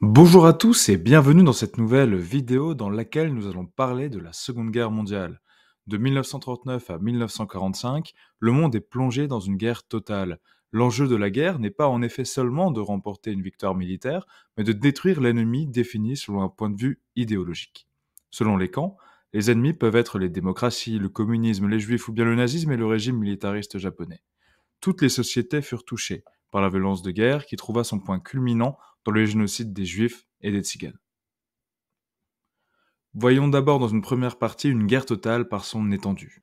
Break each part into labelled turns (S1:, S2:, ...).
S1: Bonjour à tous et bienvenue dans cette nouvelle vidéo dans laquelle nous allons parler de la Seconde Guerre mondiale. De 1939 à 1945, le monde est plongé dans une guerre totale. L'enjeu de la guerre n'est pas en effet seulement de remporter une victoire militaire, mais de détruire l'ennemi défini selon un point de vue idéologique. Selon les camps, les ennemis peuvent être les démocraties, le communisme, les juifs ou bien le nazisme et le régime militariste japonais. Toutes les sociétés furent touchées par la violence de guerre qui trouva son point culminant dans le génocide des Juifs et des Tziganes. Voyons d'abord dans une première partie une guerre totale par son étendue.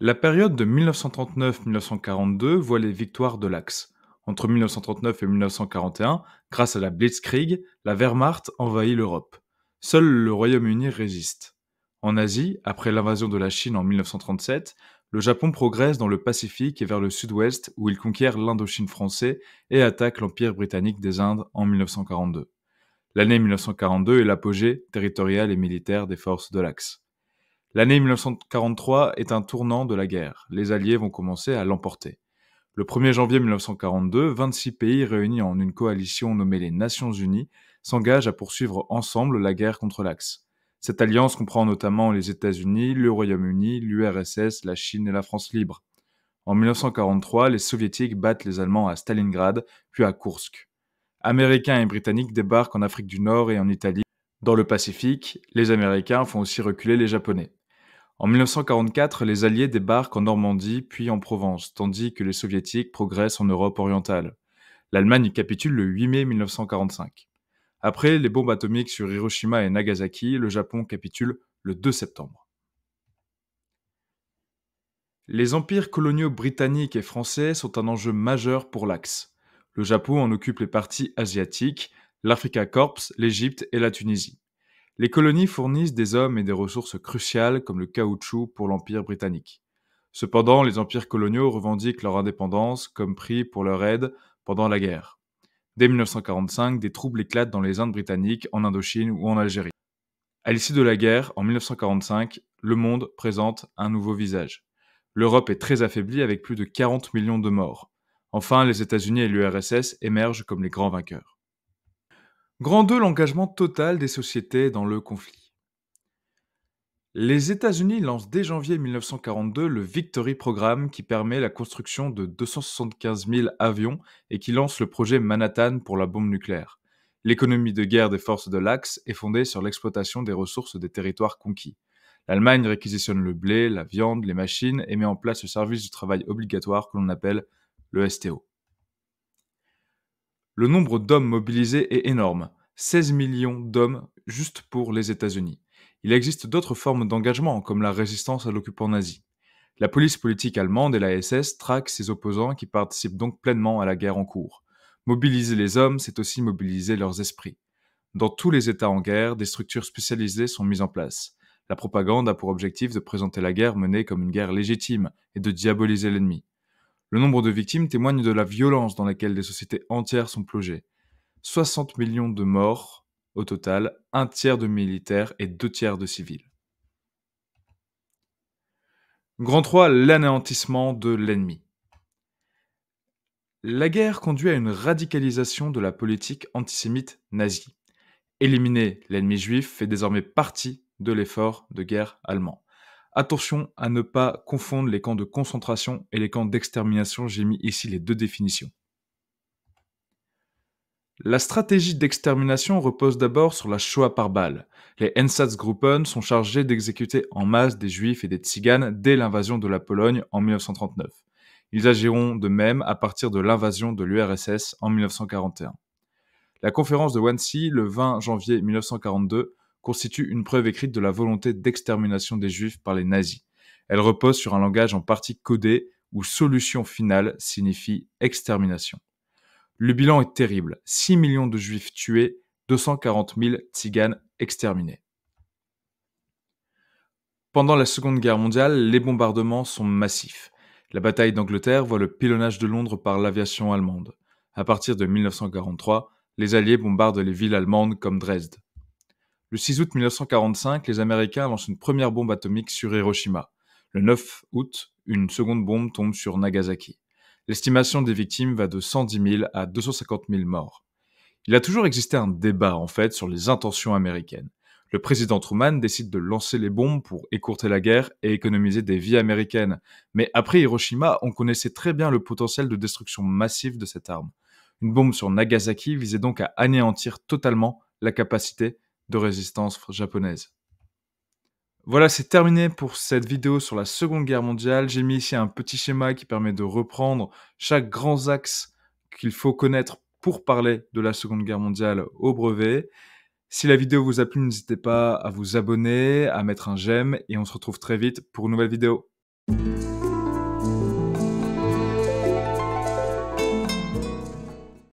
S1: La période de 1939-1942 voit les victoires de l'Axe. Entre 1939 et 1941, grâce à la Blitzkrieg, la Wehrmacht envahit l'Europe. Seul le Royaume-Uni résiste. En Asie, après l'invasion de la Chine en 1937, le Japon progresse dans le Pacifique et vers le sud-ouest où il conquiert l'Indochine français et attaque l'Empire britannique des Indes en 1942. L'année 1942 est l'apogée territorial et militaire des forces de l'Axe. L'année 1943 est un tournant de la guerre. Les Alliés vont commencer à l'emporter. Le 1er janvier 1942, 26 pays réunis en une coalition nommée les Nations Unies s'engagent à poursuivre ensemble la guerre contre l'Axe. Cette alliance comprend notamment les États-Unis, le Royaume-Uni, l'URSS, la Chine et la France libre. En 1943, les Soviétiques battent les Allemands à Stalingrad, puis à Koursk. Américains et Britanniques débarquent en Afrique du Nord et en Italie. Dans le Pacifique, les Américains font aussi reculer les Japonais. En 1944, les Alliés débarquent en Normandie puis en Provence, tandis que les Soviétiques progressent en Europe orientale. L'Allemagne capitule le 8 mai 1945. Après les bombes atomiques sur Hiroshima et Nagasaki, le Japon capitule le 2 septembre. Les empires coloniaux britanniques et français sont un enjeu majeur pour l'Axe. Le Japon en occupe les parties asiatiques, l'Africa Corps, l'Égypte et la Tunisie. Les colonies fournissent des hommes et des ressources cruciales comme le caoutchouc pour l'Empire britannique. Cependant, les empires coloniaux revendiquent leur indépendance comme prix pour leur aide pendant la guerre. Dès 1945, des troubles éclatent dans les Indes britanniques, en Indochine ou en Algérie. À l'issue de la guerre, en 1945, le monde présente un nouveau visage. L'Europe est très affaiblie avec plus de 40 millions de morts. Enfin, les États-Unis et l'URSS émergent comme les grands vainqueurs. Grand 2, l'engagement total des sociétés dans le conflit. Les États-Unis lancent dès janvier 1942 le Victory Programme qui permet la construction de 275 000 avions et qui lance le projet Manhattan pour la bombe nucléaire. L'économie de guerre des forces de l'Axe est fondée sur l'exploitation des ressources des territoires conquis. L'Allemagne réquisitionne le blé, la viande, les machines et met en place le service du travail obligatoire que l'on appelle le STO. Le nombre d'hommes mobilisés est énorme, 16 millions d'hommes juste pour les États-Unis. Il existe d'autres formes d'engagement, comme la résistance à l'occupant nazi. La police politique allemande et la SS traquent ses opposants qui participent donc pleinement à la guerre en cours. Mobiliser les hommes, c'est aussi mobiliser leurs esprits. Dans tous les États en guerre, des structures spécialisées sont mises en place. La propagande a pour objectif de présenter la guerre menée comme une guerre légitime et de diaboliser l'ennemi. Le nombre de victimes témoigne de la violence dans laquelle des sociétés entières sont plongées. 60 millions de morts au total, un tiers de militaires et deux tiers de civils. Grand 3, l'anéantissement de l'ennemi. La guerre conduit à une radicalisation de la politique antisémite nazie. Éliminer l'ennemi juif fait désormais partie de l'effort de guerre allemand. Attention à ne pas confondre les camps de concentration et les camps d'extermination, j'ai mis ici les deux définitions. La stratégie d'extermination repose d'abord sur la Shoah par balle. Les Einsatzgruppen sont chargés d'exécuter en masse des Juifs et des Tziganes dès l'invasion de la Pologne en 1939. Ils agiront de même à partir de l'invasion de l'URSS en 1941. La conférence de Wannsee, le 20 janvier 1942, constitue une preuve écrite de la volonté d'extermination des Juifs par les nazis. Elle repose sur un langage en partie codé où solution finale signifie extermination. Le bilan est terrible, 6 millions de Juifs tués, 240 000 Tziganes exterminés. Pendant la Seconde Guerre mondiale, les bombardements sont massifs. La bataille d'Angleterre voit le pilonnage de Londres par l'aviation allemande. À partir de 1943, les Alliés bombardent les villes allemandes comme Dresde. Le 6 août 1945, les Américains lancent une première bombe atomique sur Hiroshima. Le 9 août, une seconde bombe tombe sur Nagasaki. L'estimation des victimes va de 110 000 à 250 000 morts. Il a toujours existé un débat en fait sur les intentions américaines. Le président Truman décide de lancer les bombes pour écourter la guerre et économiser des vies américaines. Mais après Hiroshima, on connaissait très bien le potentiel de destruction massive de cette arme. Une bombe sur Nagasaki visait donc à anéantir totalement la capacité de résistance japonaise. Voilà, c'est terminé pour cette vidéo sur la Seconde Guerre mondiale. J'ai mis ici un petit schéma qui permet de reprendre chaque grand axe qu'il faut connaître pour parler de la Seconde Guerre mondiale au brevet. Si la vidéo vous a plu, n'hésitez pas à vous abonner, à mettre un j'aime et on se retrouve très vite pour une nouvelle vidéo.